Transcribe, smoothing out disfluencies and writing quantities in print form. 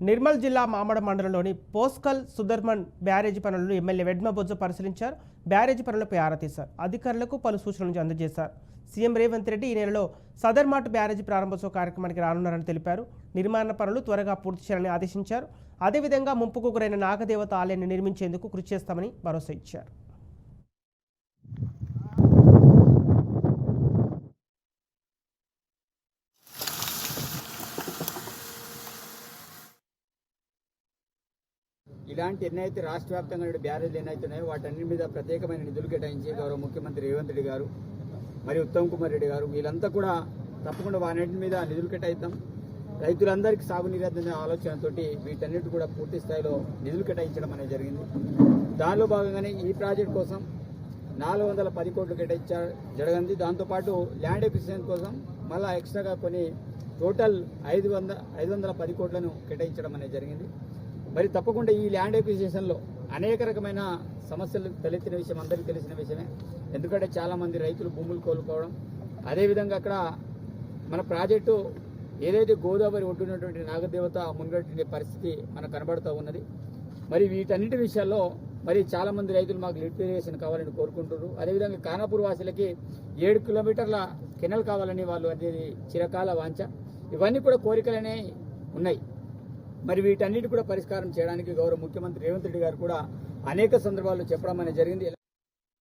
నిర్మల్ జిల్లా మామడ మండలంలోని పోస్కల్ సుదర్మన్ బ్యారేజీ పనులను ఎమ్మెల్యే వెడ్మబొజ్జ పరిశీలించారు. బ్యారేజీ పనులపై ఆరా తీశారు. అధికారులకు పలు సూచనలు అందజేశారు. సీఎం రేవంత్ రెడ్డి ఈ నెలలో సదర్మాట్ బ్యారేజీ ప్రారంభోత్సవ కార్యక్రమానికి రానున్నారని తెలిపారు. నిర్మాణ పనులు త్వరగా పూర్తి చేయాలని ఆదేశించారు. అదేవిధంగా ముంపుకు గురైన నాగదేవత ఆలయాన్ని నిర్మించేందుకు కృషి చేస్తామని భరోసా ఇచ్చారు. ఇలాంటి ఎన్నైతే రాష్ట్ర వ్యాప్తంగా బ్యారేజ్లు ఎన్నైతున్నాయో వాటన్నిటి మీద ప్రత్యేకమైన నిధులు కేటాయించి గౌరవ ముఖ్యమంత్రి రేవంత్ రెడ్డి గారు మరియు ఉత్తమ్ కుమార్ రెడ్డి గారు వీళ్ళంతా కూడా తప్పకుండా వాటన్నిటి మీద నిధులు కేటాయిద్దాం. రైతులందరికీ సాగునీరు అనే ఆలోచనతో వీటన్నిటి కూడా పూర్తి స్థాయిలో నిధులు కేటాయించడం అనేది జరిగింది. దానిలో భాగంగానే ఈ ప్రాజెక్ట్ కోసం 410 కోట్లు కేటాయించడం జరిగింది. దాంతోపాటు ల్యాండ్ ఎక్విజిషన్ కోసం మళ్ళీ ఎక్స్ట్రాగా కొన్ని టోటల్ 510 కోట్లను కేటాయించడం అనేది జరిగింది. మరి తప్పకుండా ఈ ల్యాండ్ ఎక్విజిషన్లో అనేక రకమైన సమస్యలు తలెత్తిన విషయం అందరికీ తెలిసిన విషయమే. ఎందుకంటే చాలామంది రైతులు భూములు కోల్పోవడం, అదేవిధంగా అక్కడ మన ప్రాజెక్టు ఏదైతే గోదావరి ఒడ్డున్నటువంటి నాగదేవత మునిగేటువంటి పరిస్థితి మనకు కనబడుతూ ఉన్నది. మరి వీటన్నిటి విషయాల్లో మరి చాలామంది రైతులు మాకు లిఫ్ట్ ఇరిగేషన్ కావాలని కోరుకుంటున్నారు. అదేవిధంగా ఖానాపూర్ వాసులకి 7 కిలోమీటర్ల కెనాల్ కావాలని వాళ్ళు అనేది చిరకాల వాంఛ. ఇవన్నీ కూడా కోరికలనే ఉన్నాయి. మరి వీటన్నిటి కూడా పరిష్కారం చేయడానికి గౌరవ ముఖ్యమంత్రి రేవంత్ రెడ్డి గారు కూడా అనేక సందర్భాల్లో చెప్పడం అనేది జరిగింది.